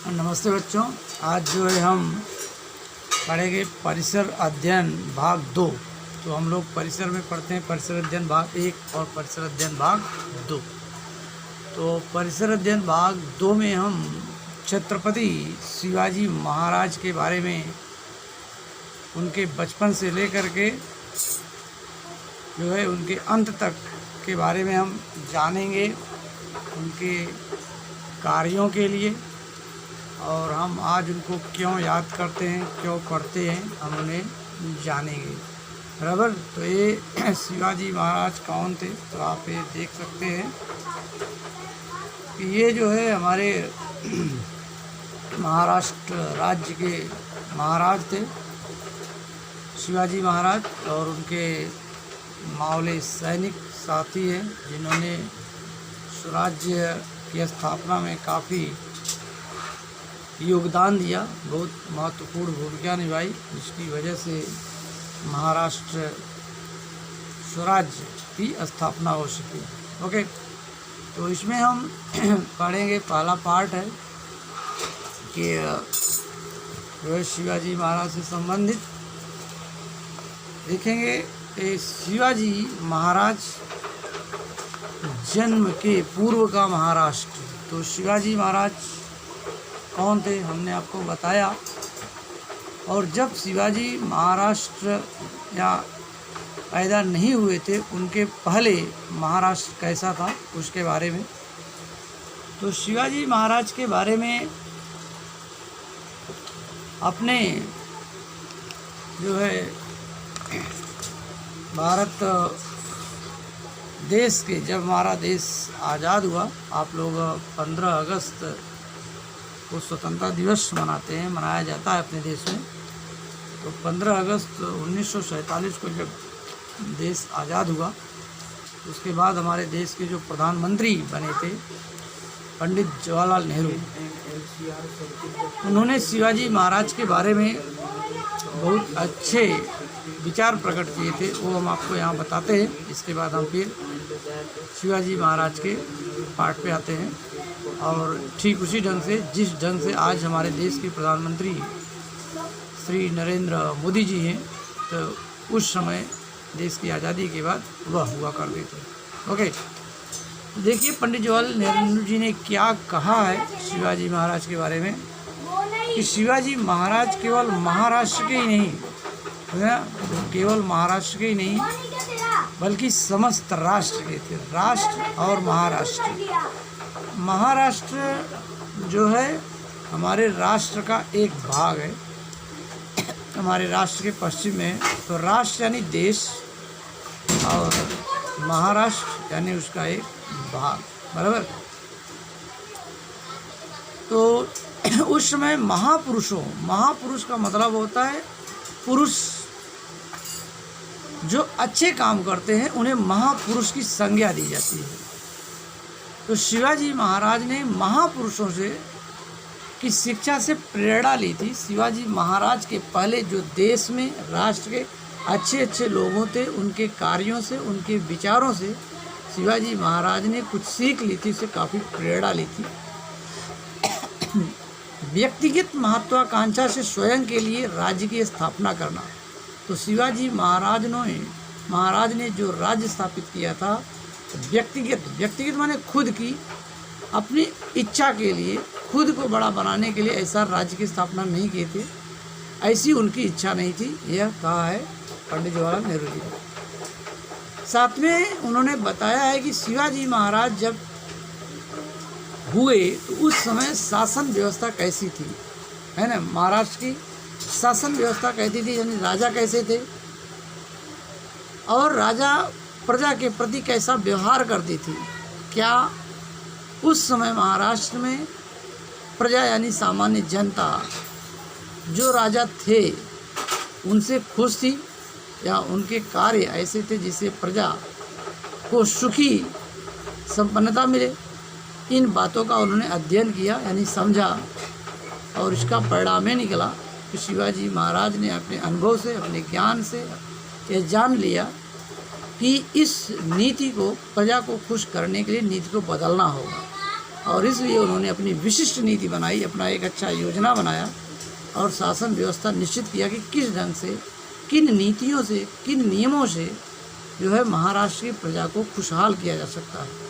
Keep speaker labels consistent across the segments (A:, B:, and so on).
A: नमस्ते बच्चों। आज जो है हम पढ़ेंगे परिसर अध्ययन भाग 2। तो हम लोग परिसर में पढ़ते हैं परिसर अध्ययन भाग 1 और परिसर अध्ययन भाग 2। तो परिसर अध्ययन भाग 2 में हम छत्रपति शिवाजी महाराज के बारे में, उनके बचपन से लेकर के जो है उनके अंत तक के बारे में हम जानेंगे, उनके कार्यों के लिए, और हम आज उनको क्यों याद करते हैं, क्यों पढ़ते हैं, हम उन्हें जानेंगे। बराबर। तो ये शिवाजी महाराज कौन थे, तो आप ये देख सकते हैं कि ये जो है हमारे महाराष्ट्र राज्य के महाराज थे शिवाजी महाराज, और उनके मावले सैनिक साथी हैं जिन्होंने स्वराज्य की स्थापना में काफ़ी योगदान दिया, बहुत महत्वपूर्ण भूमिका निभाई, जिसकी वजह से महाराष्ट्र स्वराज्य की स्थापना हो सकी। ओके, तो इसमें हम पढ़ेंगे, पहला पार्ट है कि जो है शिवाजी महाराज से संबंधित देखेंगे। शिवाजी महाराज जन्म के पूर्व का महाराष्ट्र। तो शिवाजी महाराज कौन थे हमने आपको बताया, और जब शिवाजी महाराष्ट्र या पैदा नहीं हुए थे, उनके पहले महाराष्ट्र कैसा था उसके बारे में। तो शिवाजी महाराज के बारे में अपने जो है भारत देश के, जब हमारा देश आज़ाद हुआ, आप लोग 15 अगस्त को स्वतंत्रता दिवस मनाया जाता है अपने देश में। तो 15 अगस्त 1947 को जब देश आज़ाद हुआ, उसके बाद हमारे देश के जो प्रधानमंत्री बने थे पंडित जवाहरलाल नेहरू, उन्होंने शिवाजी महाराज के बारे में बहुत अच्छे विचार प्रकट किए थे, वो हम आपको यहाँ बताते हैं। इसके बाद हम फिर शिवाजी महाराज के पार्ट पे आते हैं, और ठीक उसी ढंग से, जिस ढंग से आज हमारे देश के प्रधानमंत्री श्री नरेंद्र मोदी जी हैं, तो उस समय देश की आज़ादी के बाद वह हुआ करते थे। ओके, देखिए पंडित जवाहरलाल नेहरू जी ने क्या कहा है शिवाजी महाराज के बारे में, कि शिवाजी महाराज केवल महाराष्ट्र के ही नहीं, केवल महाराष्ट्र के ही नहीं बल्कि समस्त राष्ट्र के थे। राष्ट्र और महाराष्ट्र जो है हमारे राष्ट्र का एक भाग है, हमारे राष्ट्र के पश्चिम में। तो राष्ट्र यानी देश, और महाराष्ट्र यानी उसका एक भाग। बराबर। तो उस समय महापुरुष का मतलब होता है पुरुष जो अच्छे काम करते हैं, उन्हें महापुरुष की संज्ञा दी जाती है। तो शिवाजी महाराज ने महापुरुषों से की शिक्षा से प्रेरणा ली थी। शिवाजी महाराज के पहले जो देश में राष्ट्र के अच्छे लोगों थे, उनके कार्यों से, उनके विचारों से शिवाजी महाराज ने कुछ सीख ली थी, उससे काफ़ी प्रेरणा ली थी। व्यक्तिगत महत्वाकांक्षा से स्वयं के लिए राज्य की स्थापना करना। तो शिवाजी महाराज ने जो राज्य स्थापित किया था, व्यक्तिगत माने खुद की, अपनी इच्छा के लिए, खुद को बड़ा बनाने के लिए ऐसा राज्य की स्थापना नहीं किए थे, ऐसी उनकी इच्छा नहीं थी। यह कहा है पंडित जवाहरलाल नेहरू जी ने। साथ में उन्होंने बताया है कि शिवाजी महाराज जब हुए तो उस समय शासन व्यवस्था कैसी थी, है ना। महाराष्ट्र की शासन व्यवस्था कैसी थी, यानी राजा कैसे थे, और राजा प्रजा के प्रति कैसा व्यवहार करती थी। क्या उस समय महाराष्ट्र में प्रजा यानी सामान्य जनता जो राजा थे उनसे खुश थी, या उनके कार्य ऐसे थे जिससे प्रजा को सुखी संपन्नता मिले। इन बातों का उन्होंने अध्ययन किया, यानी समझा, और इसका परिणाम ये निकला कि शिवाजी महाराज ने अपने अनुभव से, अपने ज्ञान से यह जान लिया कि इस नीति को, प्रजा को खुश करने के लिए नीति को बदलना होगा। और इसलिए उन्होंने अपनी विशिष्ट नीति बनाई, अपना एक अच्छा योजना बनाया और शासन व्यवस्था निश्चित किया कि किस ढंग से, किन नीतियों से, किन नियमों से जो है महाराष्ट्र की प्रजा को खुशहाल किया जा सकता है।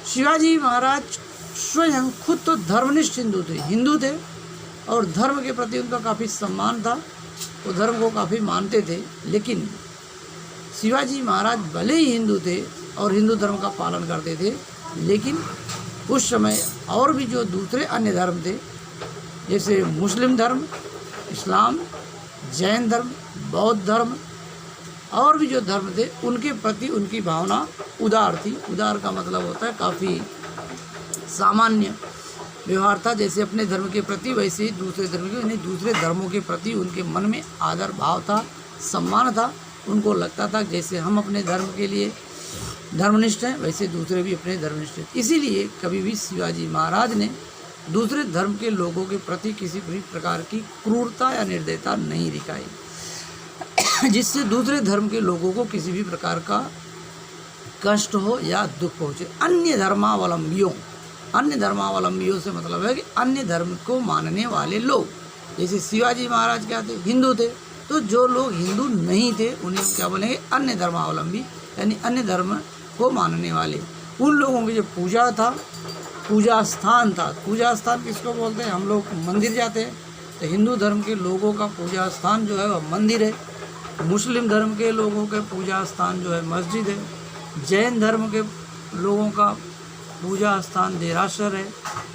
A: शिवाजी महाराज स्वयं खुद तो धर्मनिष्ठ हिंदू थे और धर्म के प्रति उनका काफ़ी सम्मान था, वो धर्म को काफ़ी मानते थे। लेकिन शिवाजी महाराज भले ही हिंदू थे और हिंदू धर्म का पालन करते थे, लेकिन उस समय और भी जो दूसरे अन्य धर्म थे, जैसे मुस्लिम धर्म, इस्लाम, जैन धर्म, बौद्ध धर्म और भी जो धर्म थे, उनके प्रति उनकी भावना उदार थी। उदार का मतलब होता है काफ़ी सामान्य व्यवहार था। जैसे अपने धर्म के प्रति वैसे ही दूसरे धर्म के, यानी दूसरे धर्मों के प्रति उनके मन में आदर भाव था, सम्मान था। उनको लगता था जैसे हम अपने धर्म के लिए धर्मनिष्ठ हैं, वैसे दूसरे भी अपने धर्मनिष्ठ हैं। इसीलिए कभी भी शिवाजी महाराज ने दूसरे धर्म के लोगों के प्रति किसी भी प्रकार की क्रूरता या निर्दयता नहीं दिखाई, जिससे दूसरे धर्म के लोगों को किसी भी प्रकार का कष्ट हो या दुख पहुँचे। अन्य धर्मावलंबियों से मतलब है कि अन्य धर्म को मानने वाले लोग। जैसे शिवाजी महाराज क्या थे, हिंदू थे, तो जो लोग हिंदू नहीं थे उन्हें क्या बोलेंगे, अन्य धर्मावलंबी, यानी अन्य धर्म को मानने वाले। उन लोगों की जो पूजा स्थान था, पूजा स्थान किसको बोलते हैं, हम लोग मंदिर जाते हैं तो हिंदू धर्म के लोगों का पूजा स्थान जो है वह मंदिर है, मुस्लिम धर्म के लोगों के पूजा स्थान जो है मस्जिद है, जैन धर्म के लोगों का पूजा स्थान देरासर है,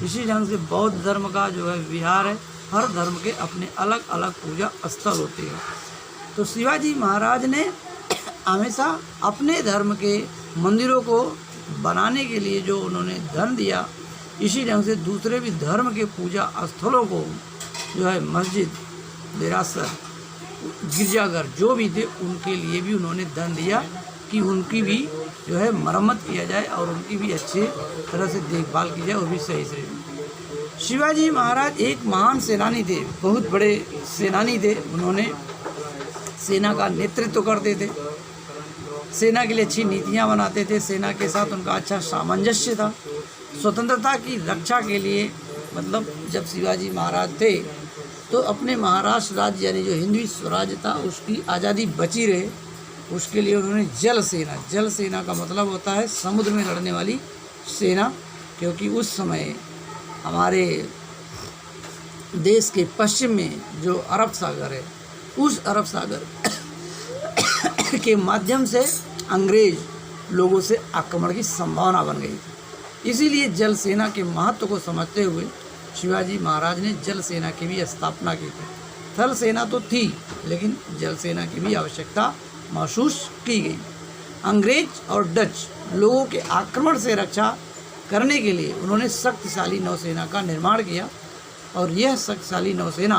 A: इसी ढंग से बौद्ध धर्म का जो है विहार है। हर धर्म के अपने अलग अलग पूजा स्थल होते हैं। तो शिवाजी महाराज ने हमेशा अपने धर्म के मंदिरों को बनाने के लिए जो उन्होंने धन दिया, इसी ढंग से दूसरे भी धर्म के पूजा स्थलों को जो है मस्जिद, देरासर, गिरजाघर जो भी थे, उनके लिए भी उन्होंने धन दिया कि उनकी भी जो है मरम्मत किया जाए और उनकी भी अच्छी तरह से देखभाल की जाए और भी सही से। शिवाजी महाराज एक महान सेनानी थे, बहुत बड़े सेनानी थे। उन्होंने सेना का नेतृत्व करते थे, सेना के लिए अच्छी नीतियां बनाते थे, सेना के साथ उनका अच्छा सामंजस्य था। स्वतंत्रता की रक्षा के लिए मतलब जब शिवाजी महाराज थे तो अपने महाराष्ट्र राज्य यानी जो हिंदवी स्वराज्य था उसकी आज़ादी बची रहे, उसके लिए उन्होंने जल सेना का मतलब होता है समुद्र में लड़ने वाली सेना, क्योंकि उस समय हमारे देश के पश्चिम में जो अरब सागर है, उस अरब सागर के माध्यम से अंग्रेज लोगों से आक्रमण की संभावना बन गई थी। इसीलिए जल सेना के महत्व को समझते हुए शिवाजी महाराज ने जल सेना की भी स्थापना की थी। थल सेना तो थी, लेकिन जल सेना की भी आवश्यकता महसूस की गई। अंग्रेज और डच लोगों के आक्रमण से रक्षा करने के लिए उन्होंने शक्तिशाली नौसेना का निर्माण किया और यह शक्तिशाली नौसेना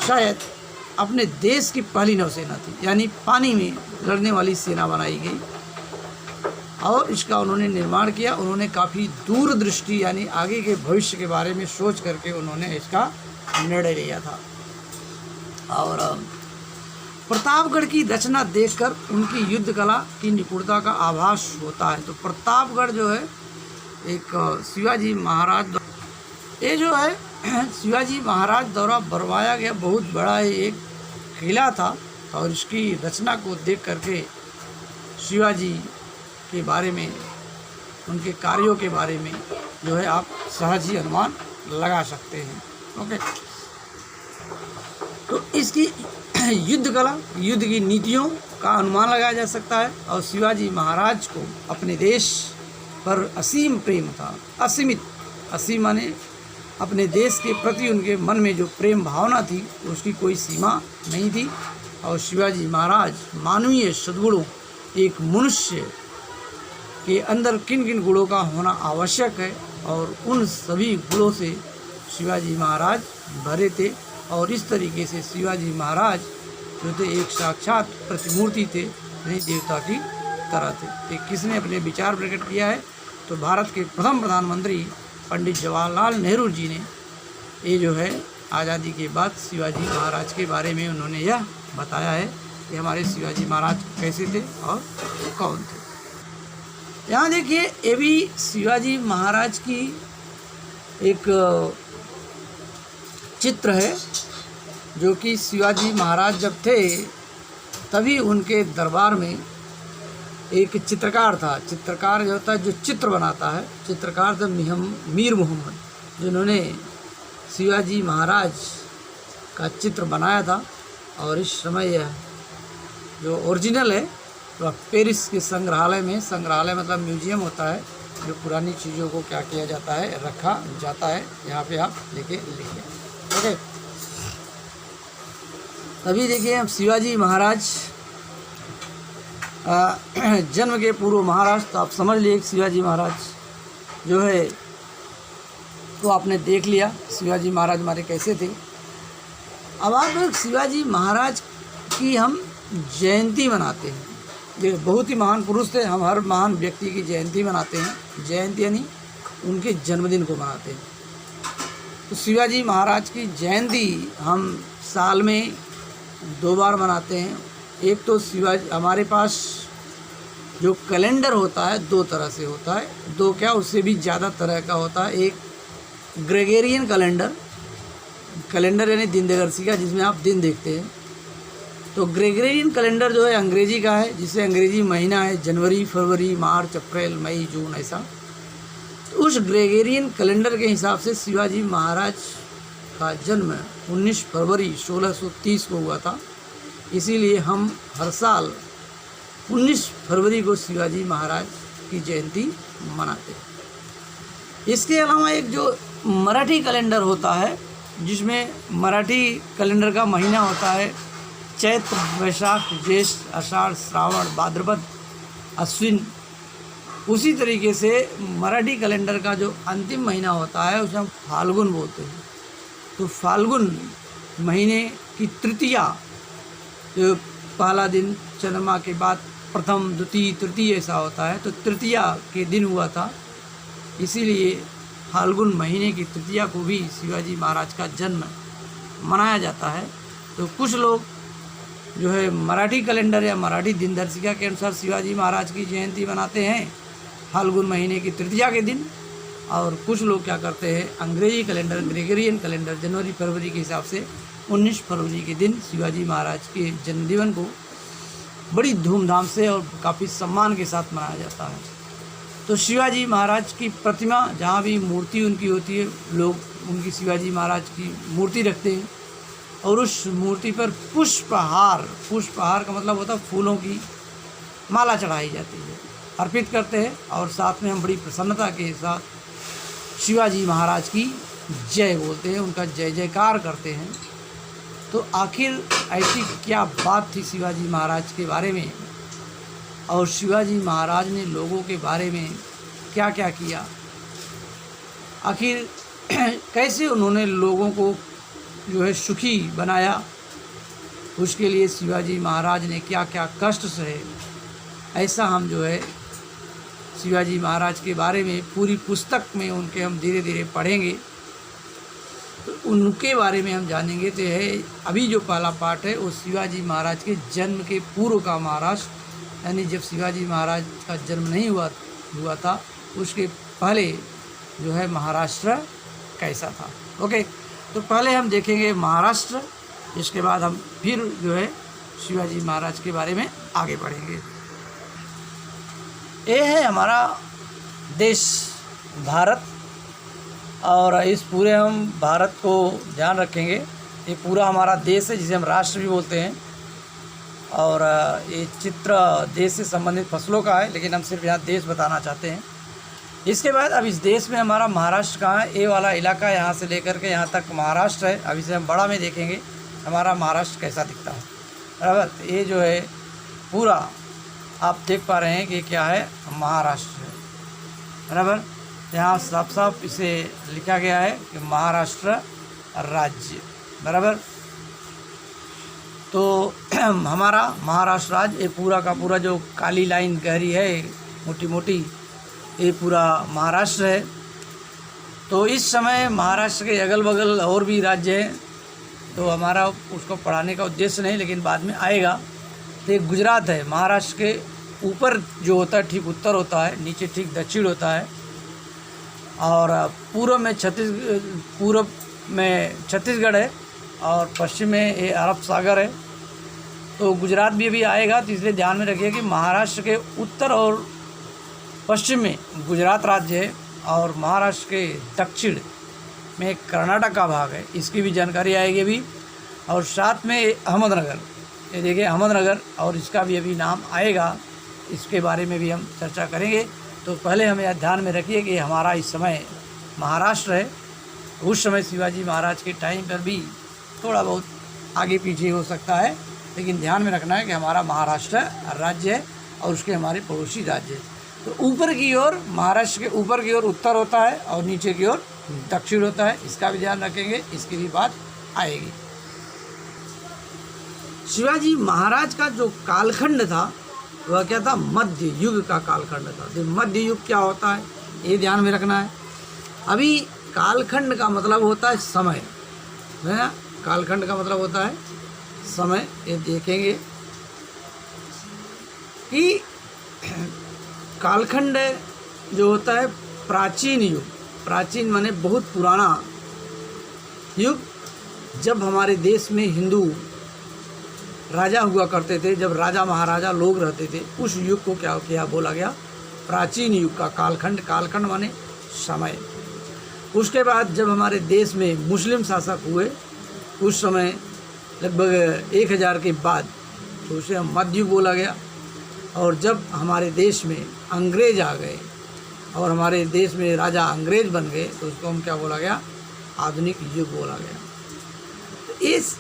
A: शायद अपने देश की पहली नौसेना थी, यानी पानी में लड़ने वाली सेना बनाई गई और इसका उन्होंने निर्माण किया। उन्होंने काफ़ी दूरदृष्टि यानी आगे के भविष्य के बारे में सोच करके उन्होंने इसका निर्णय लिया था। और प्रतापगढ़ की रचना देखकर उनकी युद्ध कला की निपुणता का आभास होता है। तो प्रतापगढ़ जो है एक शिवाजी महाराज, ये जो है शिवाजी महाराज द्वारा बनवाया गया बहुत बड़ा एक किला था और इसकी रचना को देख करके शिवाजी के बारे में, उनके कार्यों के बारे में जो है आप सहज ही अनुमान लगा सकते हैं। ओके, तो इसकी युद्ध कला, युद्ध की नीतियों का अनुमान लगाया जा सकता है। और शिवाजी महाराज को अपने देश पर असीम प्रेम था, असीमित, असीम माने अपने देश के प्रति उनके मन में जो प्रेम भावना थी उसकी कोई सीमा नहीं थी। और शिवाजी महाराज मानवीय सद्गुणों, एक मनुष्य के अंदर किन किन गुणों का होना आवश्यक है और उन सभी गुणों से शिवाजी महाराज भरे थे। और इस तरीके से शिवाजी महाराज जो थे एक साक्षात प्रतिमूर्ति थे, नहीं देवता की तरह थे। तो किसने अपने विचार प्रकट किया है, तो भारत के प्रथम प्रधानमंत्री पंडित जवाहरलाल नेहरू जी ने ये जो है आज़ादी के बाद शिवाजी महाराज के बारे में उन्होंने यह बताया है कि हमारे शिवाजी महाराज कैसे थे और कौन थे। यहाँ देखिए, ये भी शिवाजी महाराज की एक चित्र है, जो कि शिवाजी महाराज जब थे तभी उनके दरबार में एक चित्रकार था। चित्रकार जो होता है, जो चित्र बनाता है, चित्रकार थे मीर मोहम्मद, जिन्होंने शिवाजी महाराज का चित्र बनाया था। और इस समय यह जो ओरिजिनल है तो पेरिस के संग्रहालय में, संग्रहालय मतलब म्यूजियम होता है, जो पुरानी चीज़ों को क्या किया जाता है, रखा जाता है। यहाँ पे आप लेके ओके। अभी देखिए, हम शिवाजी महाराज जन्म के पूर्व महाराष्ट्र, तो आप समझ लिए शिवाजी महाराज जो है, तो आपने देख लिया शिवाजी महाराज हमारे कैसे थे। अब आप शिवाजी महाराज की हम जयंती मनाते हैं। ये बहुत ही महान पुरुष थे, हम हर महान व्यक्ति की जयंती मनाते हैं। जयंती यानी उनके जन्मदिन को मनाते हैं। तो शिवाजी महाराज की जयंती हम साल में 2 बार मनाते हैं। एक तो शिवाजी, हमारे पास जो कैलेंडर होता है 2 तरह से होता है, 2 क्या उससे भी ज़्यादा तरह का होता है। एक ग्रेगोरियन कैलेंडर, कैलेंडर यानी दिनदर्शी का, जिसमें आप दिन देखते हैं। तो ग्रेगोरियन कैलेंडर जो है अंग्रेजी का है, जिससे अंग्रेजी महीना है जनवरी, फरवरी, मार्च, अप्रैल, मई, जून, ऐसा। तो उस ग्रेगोरियन कैलेंडर के हिसाब से शिवाजी महाराज का जन्म 19 फरवरी 1630 को हुआ था। इसीलिए हम हर साल 19 फरवरी को शिवाजी महाराज की जयंती मनाते हैं। इसके अलावा एक जो मराठी कैलेंडर होता है, जिसमें मराठी कैलेंडर का महीना होता है चैत्र, वैशाख, ज्येष्ठ, आषाढ़, श्रावण, भाद्रपद, अश्विन। उसी तरीके से मराठी कैलेंडर का जो अंतिम महीना होता है उसे हम फाल्गुन बोलते हैं। तो फाल्गुन महीने की तृतीया, जो पहला दिन चंद्रमा के बाद प्रथम, द्वितीय, तृतीय ऐसा होता है, तो तृतीया के दिन हुआ था। इसीलिए फाल्गुन महीने की तृतीया को भी शिवाजी महाराज का जन्म मनाया जाता है। तो कुछ लोग जो है मराठी कैलेंडर या मराठी दिनदर्शिका के अनुसार शिवाजी महाराज की जयंती मनाते हैं फाल्गुन महीने की तृतीया के दिन, और कुछ लोग क्या करते हैं अंग्रेजी कैलेंडर, ग्रेगोरियन कैलेंडर, जनवरी फरवरी के हिसाब से 19 फरवरी के दिन शिवाजी महाराज के जन्मदिन को बड़ी धूमधाम से और काफ़ी सम्मान के साथ मनाया जाता है। तो शिवाजी महाराज की प्रतिमा, जहाँ भी मूर्ति उनकी होती है, लोग उनकी शिवाजी महाराज की मूर्ति रखते हैं और उस मूर्ति पर पुष्पहार, पुष्पहार का मतलब होता है फूलों की माला चढ़ाई जाती है, अर्पित करते हैं। और साथ में हम बड़ी प्रसन्नता के साथ शिवाजी महाराज की जय बोलते हैं, उनका जय जयकार करते हैं। तो आखिर ऐसी क्या बात थी शिवाजी महाराज के बारे में, और शिवाजी महाराज ने लोगों के बारे में क्या क्या किया, आखिर कैसे उन्होंने लोगों को जो है सुखी बनाया, उसके लिए शिवाजी महाराज ने क्या क्या कष्ट सहे, ऐसा हम जो है शिवाजी महाराज के बारे में पूरी पुस्तक में उनके हम धीरे धीरे पढ़ेंगे, तो उनके बारे में हम जानेंगे। तो है अभी जो पहला पार्ट है वो शिवाजी महाराज के जन्म के पूर्व का महाराष्ट्र, यानी जब शिवाजी महाराज का जन्म नहीं हुआ था उसके पहले जो है महाराष्ट्र कैसा था। ओके, तो पहले हम देखेंगे महाराष्ट्र, इसके बाद हम फिर जो है शिवाजी महाराज के बारे में आगे बढ़ेंगे। ये है हमारा देश भारत, और इस पूरे हम भारत को ध्यान रखेंगे। ये पूरा हमारा देश है जिसे हम राष्ट्र भी बोलते हैं, और ये चित्र देश से संबंधित फसलों का है, लेकिन हम सिर्फ यहाँ देश बताना चाहते हैं। इसके बाद अब इस देश में हमारा महाराष्ट्र कहाँ है, ये वाला इलाका यहाँ से लेकर के यहाँ तक महाराष्ट्र है। अब इसे हम बड़ा में देखेंगे हमारा महाराष्ट्र कैसा दिखता है, बराबर। ये जो है पूरा आप देख पा रहे हैं कि क्या है, महाराष्ट्र है, बराबर। यहाँ साफ साफ इसे लिखा गया है कि महाराष्ट्र राज्य, बराबर। तो हमारा महाराष्ट्र राज्य, ये पूरा का पूरा जो काली लाइन गहरी है मोटी मोटी, ये पूरा महाराष्ट्र है। तो इस समय महाराष्ट्र के अगल बगल और भी राज्य हैं, तो हमारा उसको पढ़ाने का उद्देश्य नहीं, लेकिन बाद में आएगा। तो एक गुजरात है, महाराष्ट्र के ऊपर जो होता है ठीक उत्तर होता है, नीचे ठीक दक्षिण होता है, और पूर्व में छत्तीसगढ़ है और पश्चिम में ये अरब सागर है। तो गुजरात भी अभी आएगा, तो इसलिए ध्यान में रखिए कि महाराष्ट्र के उत्तर और पश्चिम में गुजरात राज्य है और महाराष्ट्र के दक्षिण में कर्नाटक का भाग है, इसकी भी जानकारी आएगी अभी। और साथ में अहमदनगर, ये देखिए अहमदनगर, और इसका भी अभी नाम आएगा, इसके बारे में भी हम चर्चा करेंगे। तो पहले हमें ध्यान में रखिए कि हमारा इस समय महाराष्ट्र है। उस समय शिवाजी महाराज के टाइम पर भी थोड़ा बहुत आगे पीछे हो सकता है, लेकिन ध्यान में रखना है कि हमारा महाराष्ट्र राज्य है और उसके हमारे पड़ोसी राज्य है। तो ऊपर की ओर, महाराष्ट्र के ऊपर की ओर उत्तर होता है और नीचे की ओर दक्षिण होता है, इसका भी ध्यान रखेंगे, इसकी भी बात आएगी। शिवाजी महाराज का जो कालखंड था वह क्या था? मध्य युग का कालखंड था। तो मध्य युग क्या होता है ये ध्यान में रखना है। अभी कालखंड का मतलब होता है समय, है ना? कालखंड का मतलब होता है समय। ये देखेंगे कि कालखंड जो होता है प्राचीन युग, प्राचीन माने बहुत पुराना युग, जब हमारे देश में हिंदू राजा हुआ करते थे, जब राजा महाराजा लोग रहते थे, उस युग को क्या बोला गया? प्राचीन युग का कालखंड। कालखंड माने समय। उसके बाद जब हमारे देश में मुस्लिम शासक हुए, उस समय लगभग 1000 के बाद, तो उसे मध्य युग बोला गया। और जब हमारे देश में अंग्रेज आ गए और हमारे देश में राजा अंग्रेज बन गए, तो उसको हम क्या बोला गया? आधुनिक युग बोला गया। इस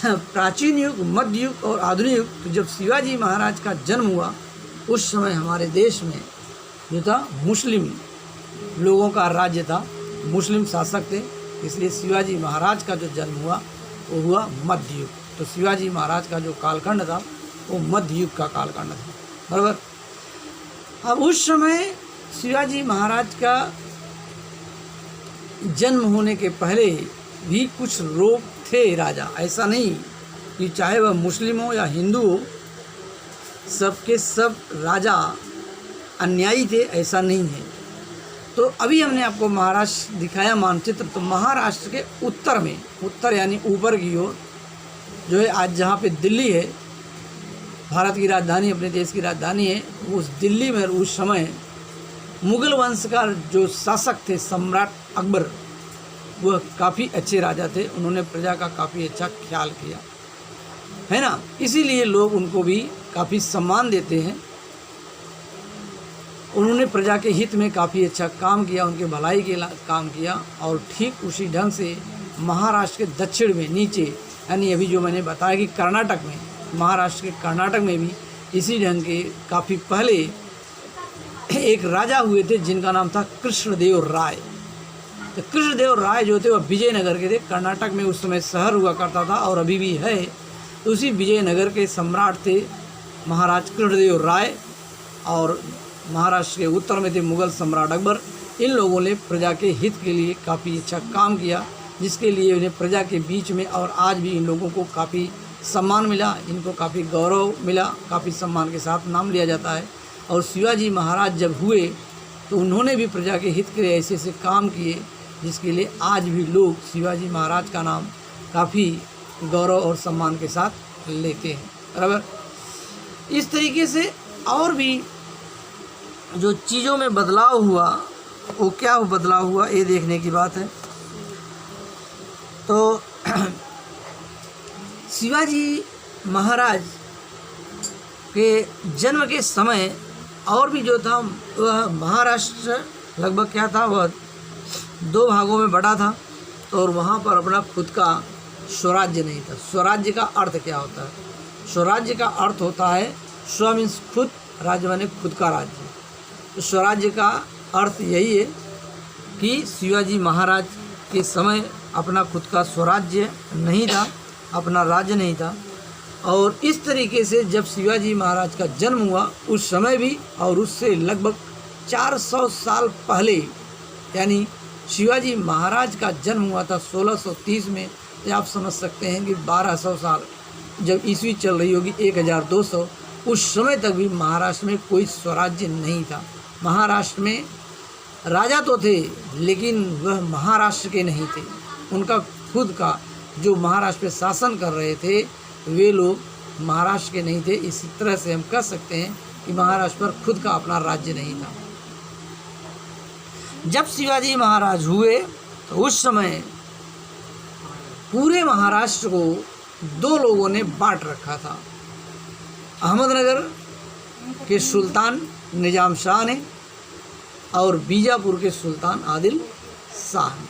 A: प्राचीन युग, मध्य युग और आधुनिक युग, तो जब शिवाजी महाराज का जन्म हुआ, उस समय हमारे देश में जो था मुस्लिम लोगों का राज्य था, मुस्लिम शासक थे, इसलिए शिवाजी महाराज का जो जन्म हुआ वो हुआ मध्य युग। तो शिवाजी महाराज का जो कालखंड था वो मध्य युग का कालखंड था, बराबर। अब उस समय शिवाजी महाराज का जन्म होने के पहले भी कुछ लोग थे राजा, ऐसा नहीं कि चाहे वह मुस्लिम हो या हिंदू हो, सबके सब राजा अन्यायी थे, ऐसा नहीं है। तो अभी हमने आपको महाराष्ट्र दिखाया मानचित्र। तो महाराष्ट्र के उत्तर में, उत्तर यानी ऊपर की ओर जो है, आज जहाँ पे दिल्ली है, भारत की राजधानी, अपने देश की राजधानी है, उस दिल्ली में उस समय मुगल वंश का जो शासक थे सम्राट अकबर, वह काफ़ी अच्छे राजा थे। उन्होंने प्रजा का काफ़ी अच्छा ख्याल किया, है ना? इसीलिए लोग उनको भी काफ़ी सम्मान देते हैं। उन्होंने प्रजा के हित में काफ़ी अच्छा काम किया, उनके भलाई के काम किया। और ठीक उसी ढंग से महाराष्ट्र के दक्षिण में नीचे, यानी अभी जो मैंने बताया कि कर्नाटक में, महाराष्ट्र के कर्नाटक में भी इसी ढंग के काफ़ी पहले एक राजा हुए थे जिनका नाम था कृष्णदेव राय। तो कृष्णदेव राय जो थे वह विजयनगर के थे। कर्नाटक में उस समय शहर हुआ करता था और अभी भी है। तो उसी विजयनगर के सम्राट थे महाराज कृष्णदेव राय, और महाराष्ट्र के उत्तर में थे मुगल सम्राट अकबर। इन लोगों ने प्रजा के हित के लिए काफ़ी अच्छा काम किया, जिसके लिए उन्हें प्रजा के बीच में और आज भी इन लोगों को काफ़ी सम्मान मिला, इनको काफ़ी गौरव मिला, काफ़ी सम्मान के साथ नाम लिया जाता है। और शिवाजी महाराज जब हुए तो उन्होंने भी प्रजा के हित के लिए ऐसे ऐसे काम किए, जिसके लिए आज भी लोग शिवाजी महाराज का नाम काफ़ी गौरव और सम्मान के साथ लेते हैं, बराबर। इस तरीके से और भी जो चीज़ों में बदलाव हुआ, वो क्या बदलाव हुआ ये देखने की बात है। तो शिवाजी महाराज के जन्म के समय और भी जो था वह महाराष्ट्र लगभग क्या था, वह 2 भागों में बटा था। तो और वहाँ पर अपना खुद का स्वराज्य नहीं था। स्वराज्य का अर्थ क्या होता है? स्वराज्य का अर्थ होता है, स्व मीन्स खुद, राज्य माने खुद का राज्य। तो स्वराज्य का अर्थ यही है कि शिवाजी महाराज के समय अपना खुद का स्वराज्य नहीं था, अपना राज्य नहीं था। और इस तरीके से जब शिवाजी महाराज का जन्म हुआ उस समय भी, और उससे लगभग 400 साल पहले, यानी शिवाजी महाराज का जन्म हुआ था 1630 में, तो आप समझ सकते हैं कि 1200 साल जब ईस्वी चल रही होगी 1200, उस समय तक भी महाराष्ट्र में कोई स्वराज्य नहीं था। महाराष्ट्र में राजा तो थे लेकिन वह महाराष्ट्र के नहीं थे। उनका खुद का जो महाराष्ट्र पे शासन कर रहे थे वे लोग महाराष्ट्र के नहीं थे। इसी तरह से हम कह सकते हैं कि महाराष्ट्र पर खुद का अपना राज्य नहीं था। जब शिवाजी महाराज हुए तो उस समय पूरे महाराष्ट्र को दो लोगों ने बांट रखा था। अहमदनगर के सुल्तान निजाम शाह ने और बीजापुर के सुल्तान आदिल शाह ने।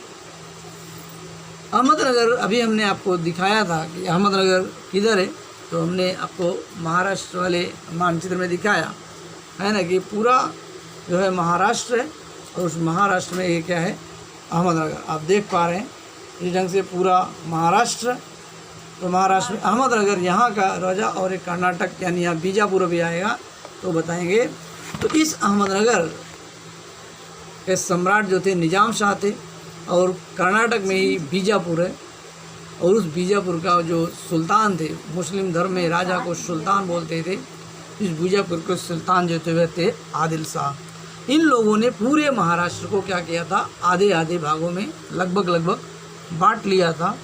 A: अहमदनगर अभी हमने आपको दिखाया था कि अहमदनगर किधर है, तो हमने आपको महाराष्ट्र वाले मानचित्र में दिखाया है ना कि पूरा जो है महाराष्ट्र है और उस महाराष्ट्र में ये क्या है, अहमदनगर। आप देख पा रहे हैं इस ढंग से पूरा महाराष्ट्र। तो महाराष्ट्र में अहमदनगर यहाँ का राजा और एक कर्नाटक यानी यहाँ बीजापुर भी आएगा तो बताएंगे। तो इस अहमदनगर के सम्राट जो थे निजाम शाह थे और कर्नाटक में ही बीजापुर है और उस बीजापुर का जो सुल्तान थे, मुस्लिम धर्म में राजा को सुल्तान बोलते थे, इस बीजापुर के सुल्तान जो थे वह थे आदिल शाह। इन लोगों ने पूरे महाराष्ट्र को क्या किया था, आधे आधे भागों में लगभग बांट लिया था।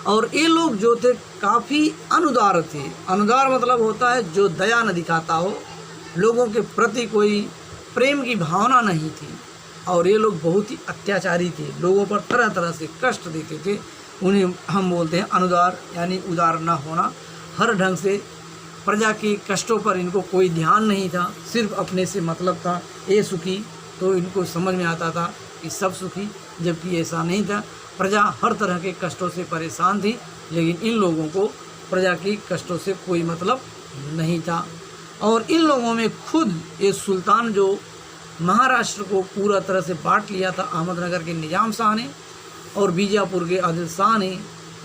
A: और ये लोग जो थे काफ़ी अनुदार थे। अनुदार मतलब होता है जो दया न दिखाता हो, लोगों के प्रति कोई प्रेम की भावना नहीं थी। और ये लोग बहुत ही अत्याचारी थे, लोगों पर तरह तरह से कष्ट देते थे। उन्हें हम बोलते हैं अनुदार, यानी उदार न होना। हर ढंग से प्रजा के कष्टों पर इनको कोई ध्यान नहीं था, सिर्फ अपने से मतलब था। ये सुखी तो इनको समझ में आता था कि सब सुखी, जबकि ऐसा नहीं था। प्रजा हर तरह के कष्टों से परेशान थी, लेकिन इन लोगों को प्रजा के कष्टों से कोई मतलब नहीं था। और इन लोगों में खुद ये सुल्तान जो महाराष्ट्र को पूरा तरह से बांट लिया था, अहमदनगर के निजाम शाह ने और बीजापुर के आदिल शाह ने,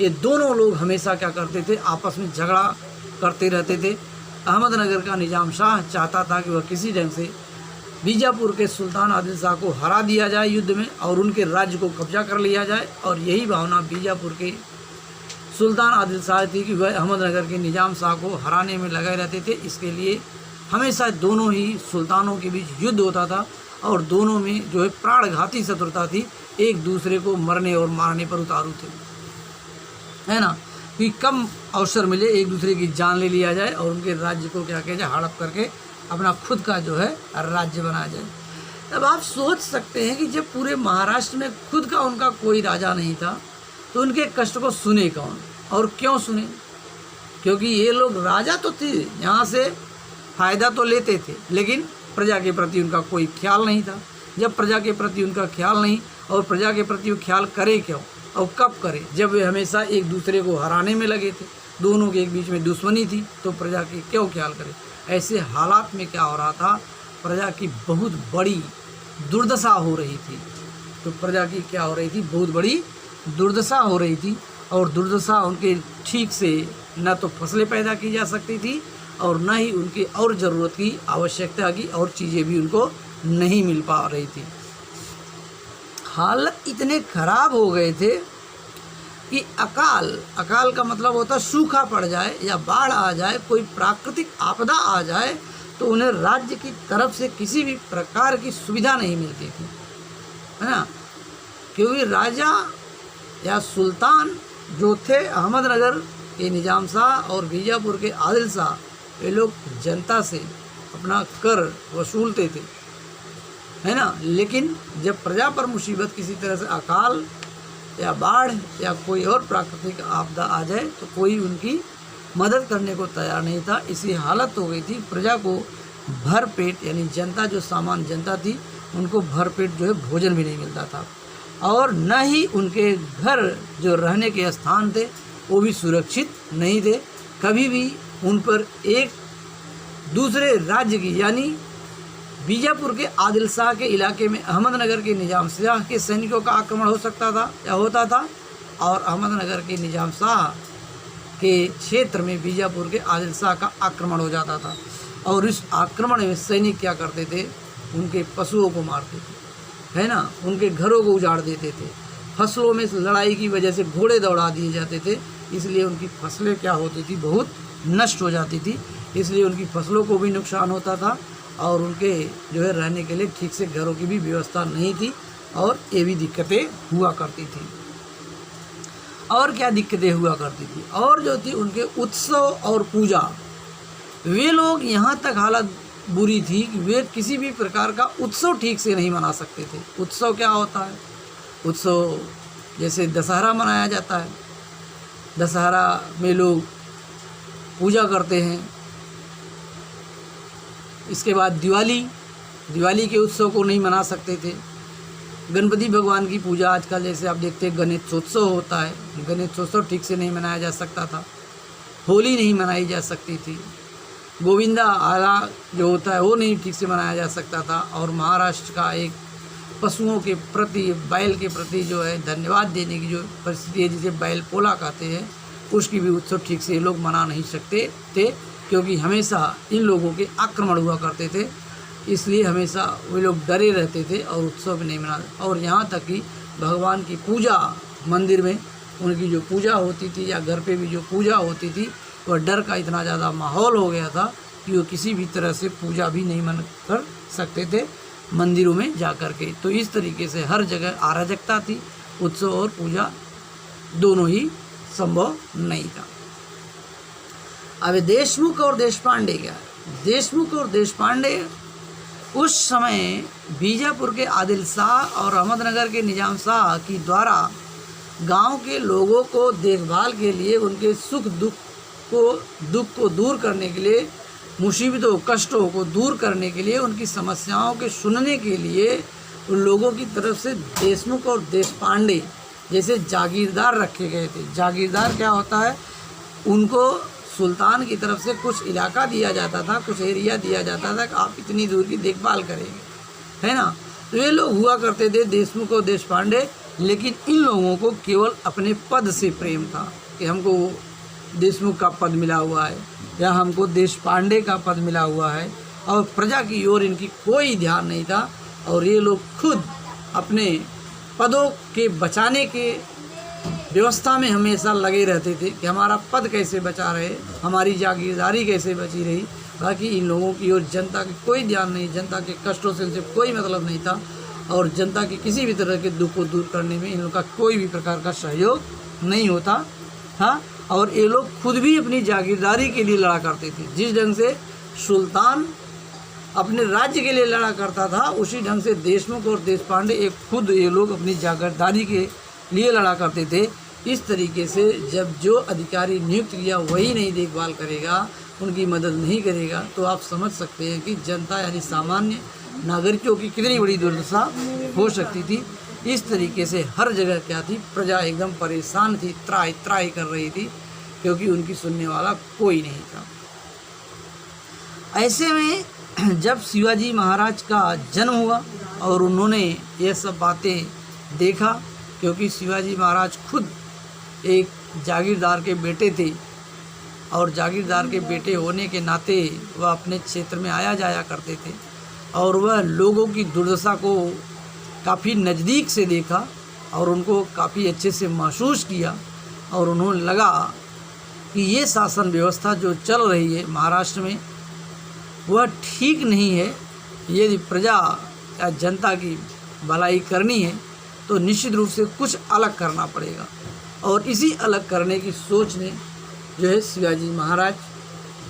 A: ये दोनों लोग हमेशा क्या करते थे, आपस में झगड़ा करते रहते थे। अहमदनगर का निजाम शाह चाहता था कि वह किसी ढंग से बीजापुर के सुल्तान आदिल शाह को हरा दिया जाए युद्ध में और उनके राज्य को कब्जा कर लिया जाए। और यही भावना बीजापुर के सुल्तान आदिल शाह थी कि वह अहमदनगर के निजाम शाह को हराने में लगे रहते थे। इसके लिए हमेशा दोनों ही सुल्तानों के बीच युद्ध होता था और दोनों में जो है प्राणघाती शत्रुता थी, एक दूसरे को मरने और मारने पर उतारू थे, है ना, कि कम अवसर मिले एक दूसरे की जान ले लिया जाए और उनके राज्य को क्या किया जाए, हड़प करके अपना खुद का जो है राज्य बनाया जाए। तब आप सोच सकते हैं कि जब पूरे महाराष्ट्र में खुद का उनका कोई राजा नहीं था तो उनके कष्ट को सुने कौन और क्यों सुने? क्योंकि ये लोग राजा तो थे, यहाँ से फ़ायदा तो लेते थे, लेकिन प्रजा के प्रति उनका कोई ख्याल नहीं था। जब प्रजा के प्रति उनका ख्याल नहीं और प्रजा के प्रति वो ख्याल करे क्यों और कब करे, जब वे हमेशा एक दूसरे को हराने में लगे थे, दोनों के एक बीच में दुश्मनी थी, तो प्रजा के क्यों ख्याल करे? ऐसे हालात में क्या हो रहा था, प्रजा की बहुत बड़ी दुर्दशा हो रही थी। तो प्रजा की क्या हो रही थी, बहुत बड़ी दुर्दशा हो रही थी। और दुर्दशा उनके ठीक से न तो फसलें पैदा की जा सकती थी और न ही उनकी और ज़रूरत की आवश्यकता की और चीज़ें भी उनको नहीं मिल पा रही थी। हालत इतने खराब हो गए थे कि अकाल का मतलब होता है सूखा पड़ जाए या बाढ़ आ जाए, कोई प्राकृतिक आपदा आ जाए तो उन्हें राज्य की तरफ से किसी भी प्रकार की सुविधा नहीं मिलती थी, है ना। क्योंकि राजा या सुल्तान जो थे अहमदनगर के निजाम शाह और बीजापुर के आदिल शाह, वे लोग जनता से अपना कर वसूलते थे, है ना। लेकिन जब प्रजा पर मुसीबत किसी तरह से अकाल या बाढ़ या कोई और प्राकृतिक आपदा आ जाए तो कोई उनकी मदद करने को तैयार नहीं था। इसी हालत हो गई थी, प्रजा को भरपेट यानी जनता जो सामान्य जनता थी उनको भरपेट जो है भोजन भी नहीं मिलता था और न ही उनके घर जो रहने के स्थान थे वो भी सुरक्षित नहीं थे। कभी भी उन पर एक दूसरे राज्य की यानी बीजापुर के आदिल शाह के इलाके में अहमदनगर के निजाम शाह के सैनिकों का आक्रमण हो सकता था या होता था और अहमदनगर के निजाम शाह के क्षेत्र में बीजापुर के आदिल शाह का आक्रमण हो जाता था। और इस आक्रमण में सैनिक क्या करते थे, उनके पशुओं को मारते थे, है ना, उनके घरों को उजाड़ देते थे। फसलों में लड़ाई की वजह से घोड़े दौड़ा दिए जाते थे, इसलिए उनकी फसलें क्या होती थी, बहुत नष्ट हो जाती थी। इसलिए उनकी फसलों को भी नुकसान होता था और उनके जो है रहने के लिए ठीक से घरों की भी व्यवस्था नहीं थी और ये भी दिक्कतें हुआ करती थी। और क्या दिक्कतें हुआ करती थी और जो थी उनके उत्सव और पूजा, वे लोग यहाँ तक हालत बुरी थी कि वे किसी भी प्रकार का उत्सव ठीक से नहीं मना सकते थे। उत्सव क्या होता है? उत्सव जैसे दशहरा मनाया जाता है, दशहरा में लोग पूजा करते हैं। इसके बाद दिवाली के उत्सव को नहीं मना सकते थे। गणपति भगवान की पूजा आजकल जैसे आप देखते हैं गणेशोत्सव होता है, गणेशोत्सव ठीक से नहीं मनाया जा सकता था। होली नहीं मनाई जा सकती थी। गोविंदा आला जो होता है वो नहीं ठीक से मनाया जा सकता था। और महाराष्ट्र का एक पशुओं के प्रति, बैल के प्रति जो है धन्यवाद देने की जो परिस्थिति है, जिसे बैल पोला कहते हैं, उसकी भी उत्सव ठीक से ये लोग मना नहीं सकते थे, क्योंकि हमेशा इन लोगों के आक्रमण हुआ करते थे। इसलिए हमेशा वे लोग डरे रहते थे और उत्सव भी नहीं मनाते। और यहाँ तक कि भगवान की पूजा मंदिर में उनकी जो पूजा होती थी या घर पे भी जो पूजा होती थी, वह डर का इतना ज़्यादा माहौल हो गया था कि वो किसी भी तरह से पूजा भी नहीं मन कर सकते थे मंदिरों में जा कर के। तो इस तरीके से हर जगह अराजकता थी, उत्सव और पूजा दोनों ही संभव नहीं था। अब देशमुख और देशपांडे क्या है? देशमुख और देशपांडे उस समय बीजापुर के आदिल शाह और अहमदनगर के निजाम शाह की द्वारा गांव के लोगों को देखभाल के लिए, उनके दुख को दूर करने के लिए, मुसीबतों कष्टों को दूर करने के लिए, उनकी समस्याओं के सुनने के लिए उन लोगों की तरफ से देशमुख और देशपांडे जैसे जागीरदार रखे गए थे। जागीरदार क्या होता है? उनको सुल्तान की तरफ से कुछ इलाका दिया जाता था, कुछ एरिया दिया जाता था कि आप इतनी दूर की देखभाल करेंगे, है ना। तो ये लोग हुआ करते थे देशमुख और देशपांडे, लेकिन इन लोगों को केवल अपने पद से प्रेम था कि हमको देशमुख का पद मिला हुआ है या हमको देशपांडे का पद मिला हुआ है, और प्रजा की ओर इनकी कोई ध्यान नहीं था। और ये लोग खुद अपने पदों के बचाने के व्यवस्था में हमेशा लगे रहते थे कि हमारा पद कैसे बचा रहे, हमारी जागीरदारी कैसे बची रही। बाकी इन लोगों की ओर जनता की कोई ध्यान नहीं, जनता के कष्टों से इनसे कोई मतलब नहीं था, और जनता के किसी भी तरह के दुख को दूर करने में इन लोगों का कोई भी प्रकार का सहयोग नहीं होता था। और ये लोग खुद भी अपनी जागीरदारी के लिए लड़ा करते थे। जिस ढंग से सुल्तान अपने राज्य के लिए लड़ा करता था, उसी ढंग से देशमुख और देशपांडे खुद ये लोग अपनी जागीरदारी के लिए लड़ा करते थे। इस तरीके से जब जो अधिकारी नियुक्त किया वही नहीं देखभाल करेगा, उनकी मदद नहीं करेगा, तो आप समझ सकते हैं कि जनता यानी सामान्य नागरिकों की कितनी बड़ी दुर्दशा हो सकती थी। इस तरीके से हर जगह क्या थी, प्रजा एकदम परेशान थी, त्राही त्राही कर रही थी, क्योंकि उनकी सुनने वाला कोई नहीं था। ऐसे में जब शिवाजी महाराज का जन्म हुआ और उन्होंने ये सब बातें देखा, क्योंकि शिवाजी महाराज खुद एक जागीरदार के बेटे थे, और जागीरदार के बेटे होने के नाते वह अपने क्षेत्र में आया जाया करते थे, और वह लोगों की दुर्दशा को काफ़ी नज़दीक से देखा और उनको काफ़ी अच्छे से महसूस किया। और उन्होंने लगा कि ये शासन व्यवस्था जो चल रही है महाराष्ट्र में वह ठीक नहीं है। यदि प्रजा या जनता की भलाई करनी है तो निश्चित रूप से कुछ अलग करना पड़ेगा। और इसी अलग करने की सोच ने जो है शिवाजी महाराज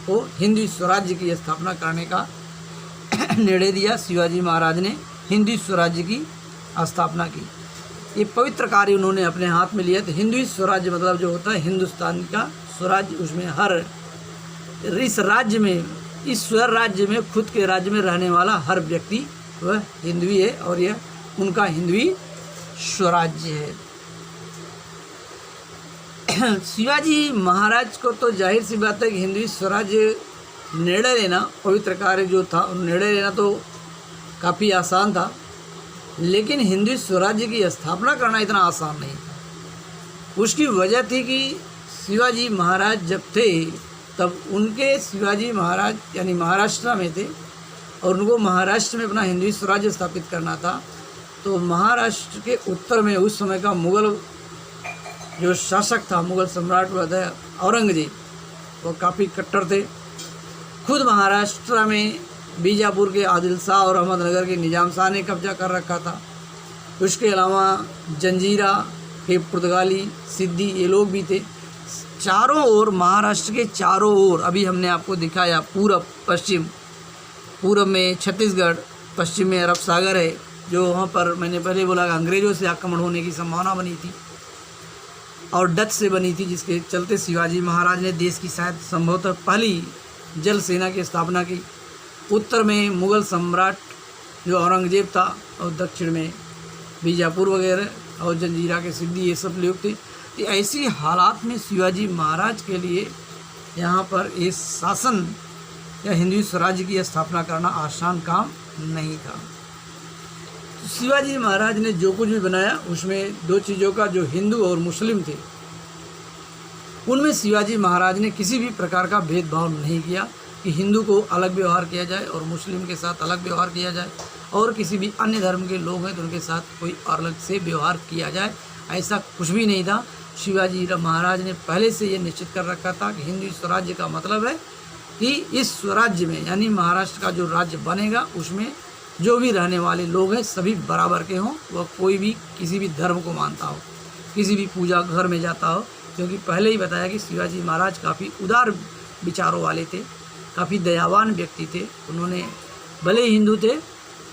A: को हिंदवी स्वराज्य की स्थापना करने का निर्णय दिया। शिवाजी महाराज ने हिंदवी स्वराज्य की स्थापना की। ये पवित्र कार्य उन्होंने अपने हाथ में लिया। तो हिंदवी स्वराज्य मतलब जो होता है हिंदुस्तान का स्वराज्य, उसमें हर इस राज्य में, इस स्वर राज्य में, खुद के राज्य में रहने वाला हर व्यक्ति वह हिंदवी है, और यह उनका हिंदवी स्वराज्य है। शिवाजी महाराज को तो जाहिर सी बात है कि हिंदवी स्वराज्य निर्णय लेना, पवित्र कार्य जो था निर्णय लेना तो काफ़ी आसान था, लेकिन हिंदवी स्वराज्य की स्थापना करना इतना आसान नहीं था। उसकी वजह थी कि शिवाजी महाराज जब थे तब उनके शिवाजी महाराज यानी महाराष्ट्र में थे, और उनको महाराष्ट्र में अपना हिंदवी स्वराज्य स्थापित करना था। तो महाराष्ट्र के उत्तर में उस समय का मुग़ल जो शासक था, मुग़ल सम्राट हुआ था औरंगजेब, वो काफ़ी कट्टर थे, खुद महाराष्ट्र में बीजापुर के आदिल शाह और अहमदनगर के निजाम शाह ने कब्जा कर रखा था। उसके अलावा जंजीरा के पुर्तगाली, सिद्दी, ये लोग भी थे। चारों ओर, महाराष्ट्र के चारों ओर, अभी हमने आपको दिखाया पूरब पश्चिम, पूरब में छत्तीसगढ़, पश्चिम में अरब सागर है, जो वहाँ पर मैंने पहले बोला अंग्रेज़ों से आक्रमण होने की संभावना बनी थी और डच से बनी थी, जिसके चलते शिवाजी महाराज ने देश की शायद संभवतः पहली जल सेना की स्थापना की। उत्तर में मुग़ल सम्राट जो औरंगजेब था और दक्षिण में बीजापुर वगैरह और जंजीरा के सिद्दी, ये सब लोग थे। तो ऐसी हालात में शिवाजी महाराज के लिए यहाँ पर इस शासन या हिंदू स्वराज्य की स्थापना करना आसान काम नहीं था। तो शिवाजी महाराज ने जो कुछ भी बनाया उसमें दो चीज़ों का, जो हिंदू और मुस्लिम थे, उनमें शिवाजी महाराज ने किसी भी प्रकार का भेदभाव नहीं किया कि हिंदू को अलग व्यवहार किया जाए और मुस्लिम के साथ अलग व्यवहार किया जाए, और किसी भी अन्य धर्म के लोग हैं तो उनके साथ कोई अलग से व्यवहार किया जाए, ऐसा कुछ भी नहीं था। शिवाजी महाराज ने पहले से ये निश्चित कर रखा था कि हिंदू स्वराज्य का मतलब है कि इस स्वराज्य में, यानी महाराष्ट्र का जो राज्य बनेगा, उसमें जो भी रहने वाले लोग हैं सभी बराबर के हों, वह कोई भी किसी भी धर्म को मानता हो, किसी भी पूजा घर में जाता हो, क्योंकि पहले ही बताया कि शिवाजी महाराज काफ़ी उदार विचारों वाले थे, काफ़ी दयावान व्यक्ति थे। उन्होंने भले ही हिंदू थे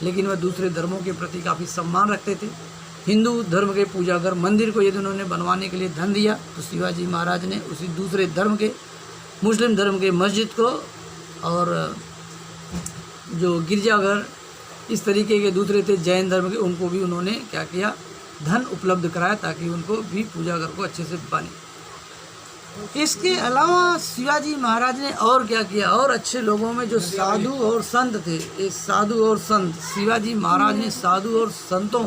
A: लेकिन वह दूसरे धर्मों के प्रति काफ़ी सम्मान रखते थे। हिंदू धर्म के पूजा घर, मंदिर को यदि उन्होंने बनवाने के लिए धन दिया तो शिवाजी महाराज ने उसी दूसरे धर्म के, मुस्लिम धर्म के मस्जिद को और जो गिरजाघर इस तरीके के दूसरे थे जैन धर्म के, उनको भी उन्होंने क्या किया, धन उपलब्ध कराया ताकि उनको भी पूजा घर को अच्छे से बने। इसके अलावा शिवाजी महाराज ने और क्या किया, और अच्छे लोगों में जो साधु और संत थे, ये साधु और संत, शिवाजी महाराज ने साधु और संतों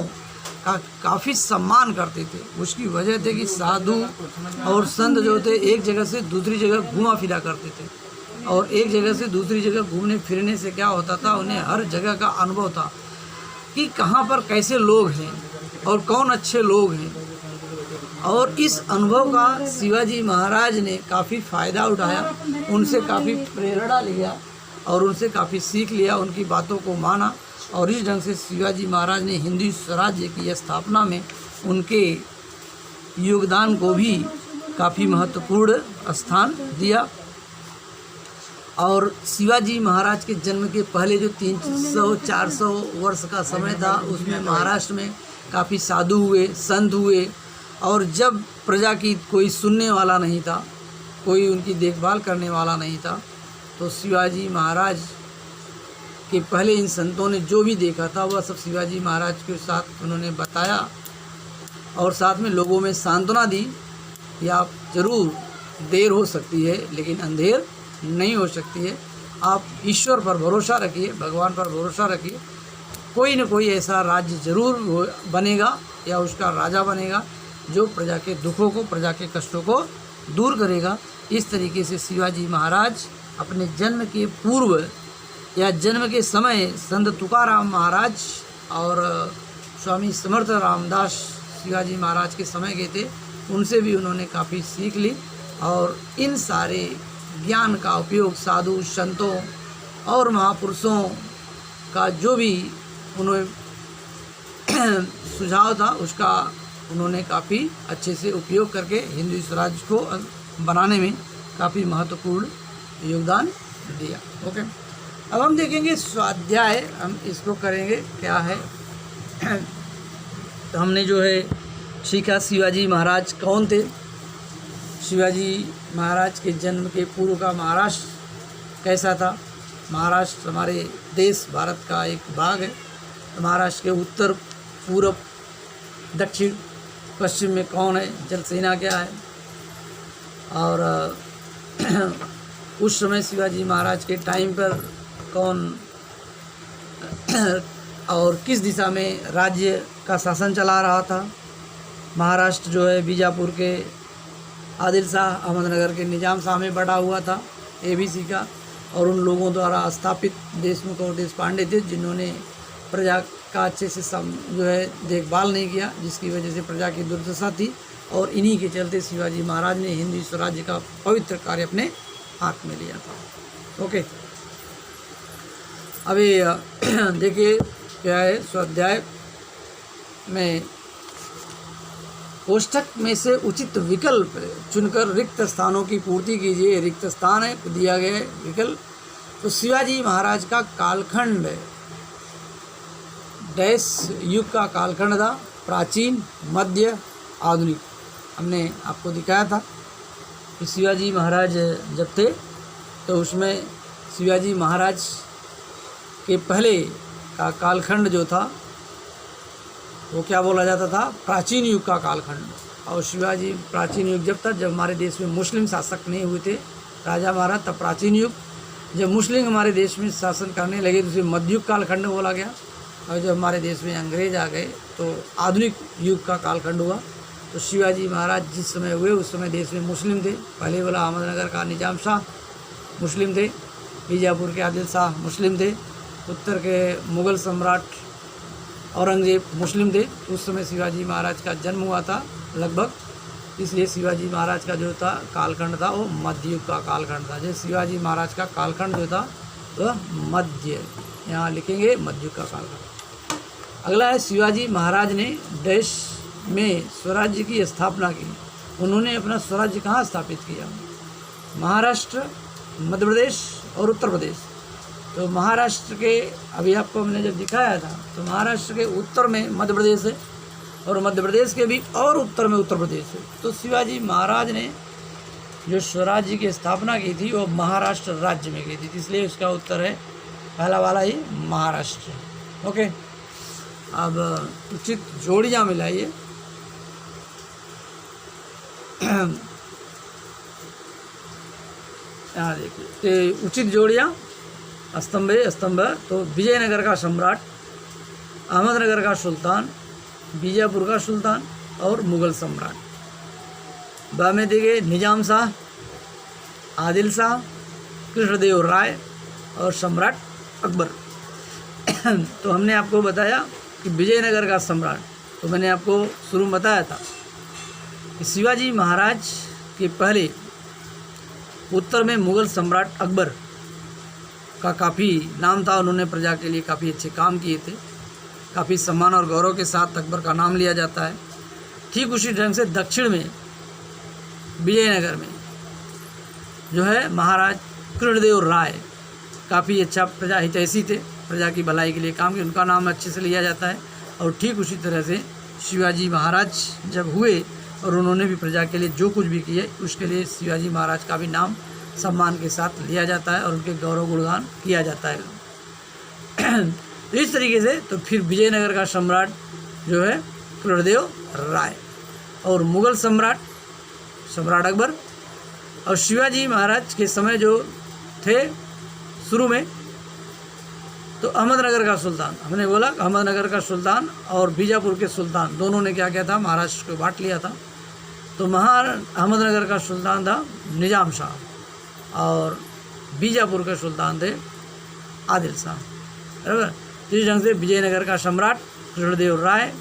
A: का काफ़ी सम्मान करते थे। उसकी वजह थी कि साधु और संत जो थे एक जगह से दूसरी जगह घूमा फिरा करते थे, और एक जगह से दूसरी जगह घूमने फिरने से क्या होता था, उन्हें हर जगह का अनुभव था कि कहाँ पर कैसे लोग हैं और कौन अच्छे लोग हैं, और इस अनुभव का शिवाजी महाराज ने काफ़ी फ़ायदा उठाया, उनसे काफ़ी प्रेरणा लिया और उनसे काफ़ी सीख लिया, उनकी बातों को माना, और इस ढंग से शिवाजी महाराज ने हिंदू स्वराज्य की स्थापना में उनके योगदान को भी काफ़ी महत्वपूर्ण स्थान दिया। और शिवाजी महाराज के जन्म के पहले जो 300-400 वर्ष का समय था, उसमें महाराष्ट्र में काफ़ी साधु हुए, संत हुए, और जब प्रजा की कोई सुनने वाला नहीं था, कोई उनकी देखभाल करने वाला नहीं था, तो शिवाजी महाराज के पहले इन संतों ने जो भी देखा था वह सब शिवाजी महाराज के साथ उन्होंने बताया, और साथ में लोगों में सांत्वना दी कि आप जरूर, देर हो सकती है लेकिन अंधेर नहीं हो सकती है, आप ईश्वर पर भरोसा रखिए, भगवान पर भरोसा रखिए, कोई न कोई ऐसा राज्य जरूर बनेगा या उसका राजा बनेगा जो प्रजा के दुखों को, प्रजा के कष्टों को दूर करेगा। इस तरीके से शिवाजी महाराज अपने जन्म के पूर्व या जन्म के समय संत तुकाराम महाराज और स्वामी समर्थ रामदास शिवाजी महाराज के समय के थे, उनसे भी उन्होंने काफ़ी सीख ली, और इन सारे ज्ञान का उपयोग साधु संतों और महापुरुषों का जो भी उन्होंने सुझाव था उसका उन्होंने काफ़ी अच्छे से उपयोग करके हिंदू स्वराज्य को बनाने में काफ़ी महत्वपूर्ण योगदान दिया। ओके, अब हम देखेंगे स्वाध्याय, हम इसको करेंगे क्या है। तो हमने जो है सीखा शिवाजी महाराज कौन थे, शिवाजी महाराज के जन्म के पूर्व का महाराष्ट्र कैसा था। महाराष्ट्र हमारे देश भारत का एक भाग है। महाराष्ट्र के उत्तर, पूर्व, दक्षिण, पश्चिम में कौन है, जल सेना क्या है, और उस समय शिवाजी महाराज के टाइम पर कौन और किस दिशा में राज्य का शासन चला रहा था। महाराष्ट्र जो है बीजापुर के आदिल शाह, अहमदनगर के निजाम शाह में बटा हुआ था, ABC का, और उन लोगों द्वारा स्थापित देशमुख और देशपांडे थे जिन्होंने प्रजा का अच्छे से जो है देखभाल नहीं किया, जिसकी वजह से प्रजा की दुर्दशा थी, और इन्हीं के चलते शिवाजी महाराज ने हिंदू स्वराज्य का पवित्र कार्य अपने हाथ में लिया था। ओके। अभी देखिए क्या है, स्वाध्याय में कोष्ठक में से उचित विकल्प चुनकर रिक्त स्थानों की पूर्ति कीजिए। रिक्त स्थान है दिया गया है विकल्प। तो शिवाजी महाराज का कालखंड डैश युग का कालखंड था, प्राचीन, मध्य, आधुनिक। हमने आपको दिखाया था कि शिवाजी महाराज जब थे तो उसमें शिवाजी महाराज के पहले का कालखंड जो था वो क्या बोला जाता था, प्राचीन युग का कालखंड। और शिवाजी प्राचीन युग जब था जब हमारे देश में मुस्लिम शासक नहीं हुए थे राजा महाराज, तब प्राचीन युग। जब मुस्लिम हमारे देश में शासन करने लगे तो उसे मध्ययुग कालखंड बोला गया। और जब हमारे देश में अंग्रेज आ गए तो आधुनिक युग का कालखंड हुआ। तो शिवाजी महाराज जिस समय हुए उस समय देश में मुस्लिम थे। पहले वाला अहमदनगर का निजाम शाह मुस्लिम थे, बीजापुर के आदिल शाह मुस्लिम थे, उत्तर के मुग़ल सम्राट औरंगजेब मुस्लिम थे। उस समय शिवाजी महाराज का जन्म हुआ था लगभग, इसलिए शिवाजी महाराज का जो था कालखंड था वो मध्य युग का कालखंड था। जैसे शिवाजी महाराज का कालखंड जो था तो मध्य, यहाँ लिखेंगे मध्य युग का कालखंड। अगला है शिवाजी महाराज ने देश में स्वराज्य की स्थापना की। उन्होंने अपना स्वराज्य कहाँ स्थापित किया, महाराष्ट्र, मध्य प्रदेश और उत्तर प्रदेश। तो महाराष्ट्र के अभी आपको हमने जब दिखाया था तो महाराष्ट्र के उत्तर में मध्य प्रदेश है और मध्य प्रदेश के भी और उत्तर में उत्तर प्रदेश है। तो शिवाजी महाराज ने जो स्वराज्य की स्थापना की थी वो महाराष्ट्र राज्य में की थी, इसलिए उसका उत्तर है पहला वाला ही महाराष्ट्र। ओके, अब उचित जोड़ियाँ मिलाइए। यहाँ देखिए उचित जोड़ियाँ, स्तंभ स्तंभ। तो विजयनगर का सम्राट, अहमदनगर का सुल्तान, बीजापुर का सुल्तान और मुग़ल सम्राट। ब में देखे निजाम शाह, आदिल शाह, कृष्णदेव राय और सम्राट अकबर। तो हमने आपको बताया कि विजयनगर का सम्राट, तो मैंने आपको शुरू में बताया था कि शिवाजी महाराज के पहले उत्तर में मुग़ल सम्राट अकबर का काफ़ी नाम था। उन्होंने प्रजा के लिए काफ़ी अच्छे काम किए थे, काफ़ी सम्मान और गौरव के साथ अकबर का नाम लिया जाता है। ठीक उसी ढंग से दक्षिण में विजयनगर में जो है महाराज कृष्णदेव राय काफ़ी अच्छा प्रजा हितैषी थे, प्रजा की भलाई के लिए काम किया, उनका नाम अच्छे से लिया जाता है। और ठीक उसी तरह से शिवाजी महाराज जब हुए और उन्होंने भी प्रजा के लिए जो कुछ भी किया उसके लिए शिवाजी महाराज का भी नाम सम्मान के साथ लिया जाता है और उनके गौरव गुणगान किया जाता है। इस तरीके से तो फिर विजयनगर का सम्राट जो है कृष्णदेव राय और मुग़ल सम्राट अकबर। और शिवाजी महाराज के समय जो थे शुरू में तो अहमदनगर का सुल्तान, हमने बोला अहमदनगर का सुल्तान और बीजापुर के सुल्तान दोनों ने क्या किया था, महाराष्ट्र को बांट लिया था। तो अहमदनगर का सुल्तान था निजाम शाह और बीजापुर के सुल्तान थे आदिल शाह, बराबर। इस ढंग से विजयनगर का सम्राट कृष्णदेव राय,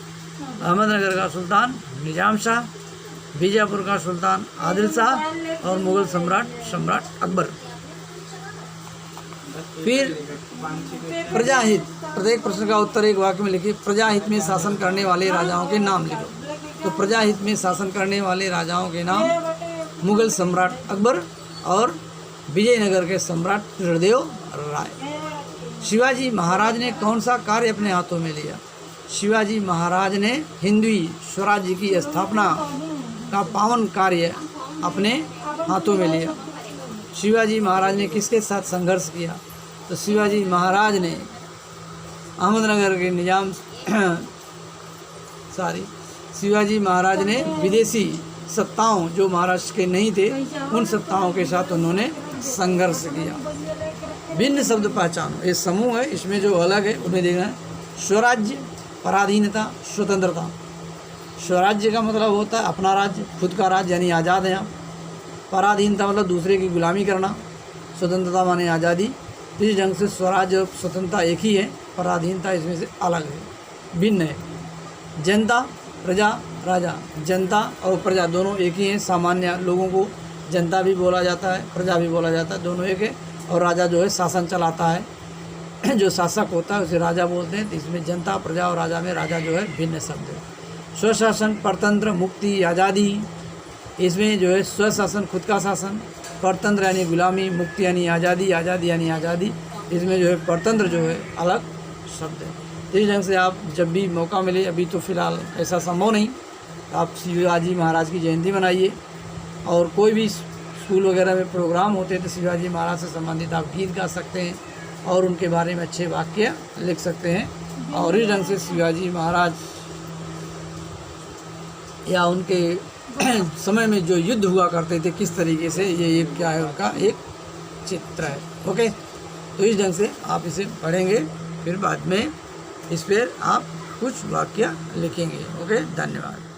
A: अहमदनगर का सुल्तान निजाम शाह, बीजापुर का सुल्तान आदिल शाह और मुग़ल सम्राट अकबर। फिर प्रजाहित, प्रत्येक प्रश्न का उत्तर एक वाक्य में लिखिए। प्रजाहित में शासन करने वाले राजाओं के नाम लिखो। तो प्रजाहित में शासन करने वाले राजाओं के नाम मुग़ल सम्राट अकबर और विजयनगर के सम्राट कृष्णदेव राय। शिवाजी महाराज ने कौन सा कार्य अपने हाथों में लिया? शिवाजी महाराज ने हिंदवी स्वराज्य की स्थापना का पावन कार्य अपने हाथों में लिया। शिवाजी महाराज ने किसके साथ संघर्ष किया? तो शिवाजी महाराज ने अहमदनगर के शिवाजी महाराज ने विदेशी सत्ताओं जो महाराष्ट्र के नहीं थे उन सत्ताओं के साथ उन्होंने संघर्ष किया। भिन्न शब्द पहचानो, ये समूह है, इसमें जो अलग है उन्हें देखना है। स्वराज्य, पराधीनता, स्वतंत्रता। स्वराज्य का मतलब होता है अपना राज्य, खुद का राज्य यानी आज़ाद है आप। पराधीनता मतलब दूसरे की गुलामी करना, स्वतंत्रता माने आज़ादी। इस ढंग से स्वराज्य और स्वतंत्रता एक ही है, पराधीनता इसमें से अलग है, भिन्न है। जनता, प्रजा, राजा। जनता और प्रजा दोनों एक ही हैं। सामान्य लोगों को जनता भी बोला जाता है, प्रजा भी बोला जाता है, दोनों एक है। और राजा जो है शासन चलाता है, जो शासक होता है उसे राजा बोलते हैं। तो इसमें जनता, प्रजा और राजा में राजा जो है भिन्न शब्द है। स्वशासन, परतंत्र, मुक्ति, आज़ादी, इसमें जो है स्वशासन खुद का शासन, परतंत्र यानी गुलामी, मुक्ति यानी आज़ादी, आज़ादी यानी आज़ादी, इसमें जो है परतंत्र जो है अलग शब्द है। इस ढंग से आप जब भी मौका मिले, अभी तो फ़िलहाल ऐसा संभव नहीं, आप शिवाजी महाराज की जयंती मनाइए, और कोई भी स्कूल वगैरह में प्रोग्राम होते हैं तो शिवाजी महाराज से संबंधित आप गीत गा सकते हैं और उनके बारे में अच्छे वाक्य लिख सकते हैं। और इस ढंग से शिवाजी महाराज या उनके समय में जो युद्ध हुआ करते थे किस तरीके से, ये क्या है, उनका एक चित्र है। ओके, तो इस ढंग से आप इसे पढ़ेंगे, फिर बाद में इस पर आप कुछ वाक्य लिखेंगे। ओके, धन्यवाद।